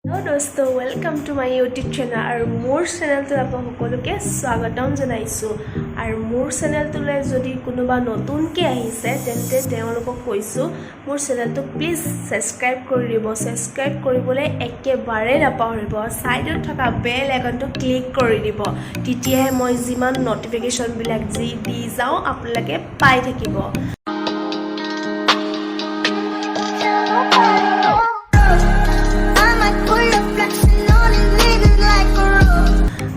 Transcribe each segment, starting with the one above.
Hello dosto, welcome to my YouTube channel. Our more channel to apna hokoloke swagatam janaisu. Our more channel to le jodi konoba notun ke ahise tente teolokok koisu more channel to please subscribe koribo. Subscribe koribole ekebare napahoribo. Side ot thoka bell icon to click kori dibo. Titiahe moi jiman notification bilak ji di jao apnalake pai thakibo.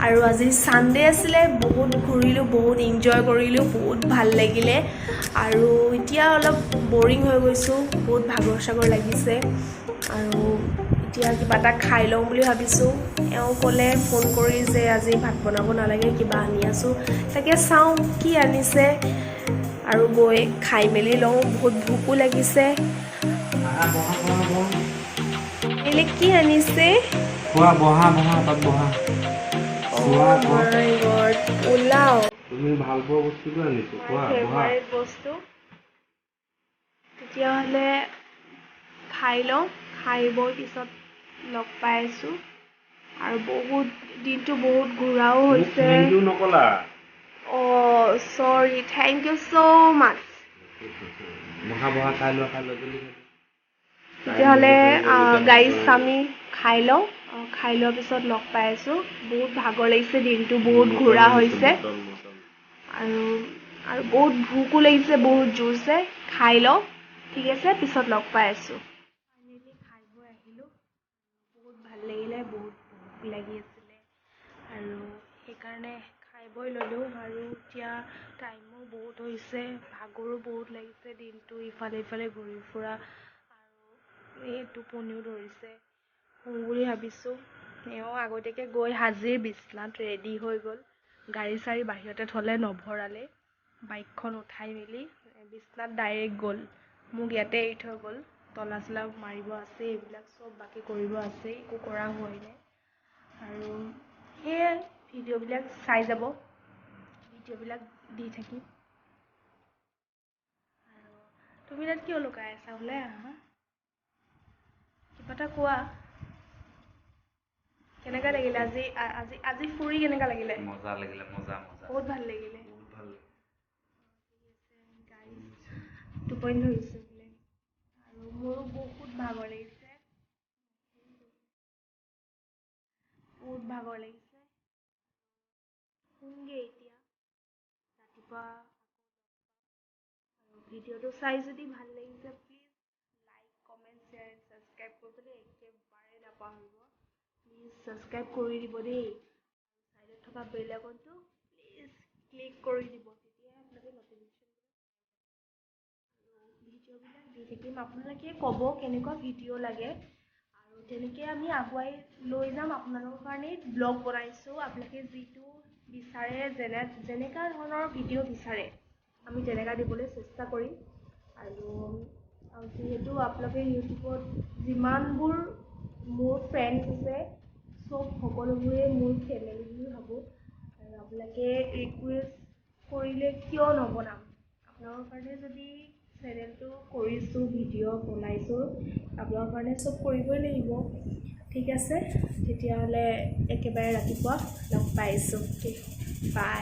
আৰু আজি Sunday আছিলে বহুত ঘুৰিলো বহুত enjoy কৰিলো বহুত ভাল লাগিলে আৰু এতিয়া অলপ বোৰিং হৈ গৈছো বহুত ভাগৰ সাগৰ লাগিছে আৰু এতিয়া কিবা এটা খাই লওঁ বুলি ভাবিছো এওঁ ক'লে ফোন কৰি যে আজি ভাত বনাব নালাগে কিবা আনি আছো তাকে চাওঁ কি আনিছে আৰু গৈ খাই মেলি লওঁ বহুত ভোকো লাগিছে এলে কি আনিছে বহা তাত বহা Oh my god, pulao. তুমি ভাল পোৱা বস্তুটো আনিছো কোৱা বহা ফেভাৰিট বস্তু তেতিয়াহ'লে খাই লওঁ খাই বৈ পিছত লগ পাই আছো আৰু বহুত দিনটো বহুত ঘূৰাও হৈছে কিন্তু নকলা সৰি থেংক ইউ so much বহা খাই লোৱা জলদি তেতিয়াহ'লে গাইজ আমি খাই লওঁ খাই লোৱাৰ পিছত লগ পাই আছো বহুত ভাগৰ লাগিছে দিনটো বহুত ঘূৰা হৈছে আৰু বহুত ভোকো লাগিছে বহুত জোৰছে খাই লওঁ ঠিক আছে পিছত লগ পাই আছো ফাইনেলি খাই বৈ আহিলো বহুত ভাল লাগিলে বহুত ভোক লাগি আছিলে আৰু সেইকাৰণে খাই বৈ ল'লো আৰু এতিয়া টাইমো বহুত হৈছে ভাগৰো বহুত লাগিছে দিনটো ইফালে ইফালে ঘূৰি ফুৰা আৰু এই টোপনিও ধৰিছে শুওঁ বুলি ভাবিছোঁ এওঁ আগতীয়াকৈ গৈ হাজিৰ বিছনাত ৰেডি হৈ গ'ল গাড়ী চাড়ী বাহিৰতে থ'লে নভৰালে বাইকখন উঠাই মেলি বিছনাত ডাইৰেক্ট গ'ল মোক ইয়াতে এৰি থৈ গ'ল তলা চলা মাৰিব আছে এইবিলাক চব বাকী কৰিব আছে একো কৰা হোৱাই নাই আৰু সেয়ে ভিডিঅ'বিলাক চাই যাব ভিডিঅ'বিলাক দি থাকিম আৰু তুমি তাত কিয় লুকাই আছা ওলাই আহা কিবা এটা কোৱা কেনেকা লাগিলে আজি আজি আজি ফুৰি কেনেকা লাগিলে মজা লাগিলে মজা বহুত ভাল লাগিলে বহুত ভাল গাইজ টোপনি ধৰিছে বোলে আৰু মোৰো বহুত ভাগৰ লাগিছে শুমগে এতিয়া ৰাতিপুৱা আৰু ভিডিঅ'টো চাই যদি ভাল লাগিছে please like comment share and subscribe কৰিবলৈ একেবাৰে নাপাহৰিব প্লিজ ছাবস্ক্ৰাইব কৰি দিব দেই আৰু ছাইডত থকা বেল আইকনটো প্লিজ ক্লিক কৰি দিব তেতিয়াহে আপোনালোকে নটিফিকেশ্যন আৰু ভিডিঅ'বিলাক দি থাকিম আপোনালোকে ক'ব কেনেকুৱা ভিডিঅ' লাগে আৰু তেনেকৈ আমি আগুৱাই লৈ যাম আপোনালোকৰ কাৰণে ব্লগ বনাইছোঁ আপোনালোকে যিটো বিচাৰে যেনেকুৱা ধৰণৰ ভিডিঅ' বিচাৰে আমি তেনেকুৱা দিবলৈ চেষ্টা কৰিম আৰু যিহেতু আপোনালোকে ইউটিউবত যিমানবোৰ মোৰ ফ্ৰেণ্ডছ আছে চব সকলোবোৰে মোৰ ফেমিলি বুলি ভাবোঁ আৰু আপোনালোকে ৰিকুৱেষ্ট কৰিলে কিয় নবনাম আপোনালোকৰ কাৰণে যদি চেনেলটো কৰিছোঁ ভিডিঅ' বনাইছোঁ আপোনালোকৰ কাৰণে চব কৰিবই লাগিব ঠিক আছে তেতিয়াহ'লে একেবাৰে ৰাতিপুৱা লগ পাইছোঁ ঠিক বাই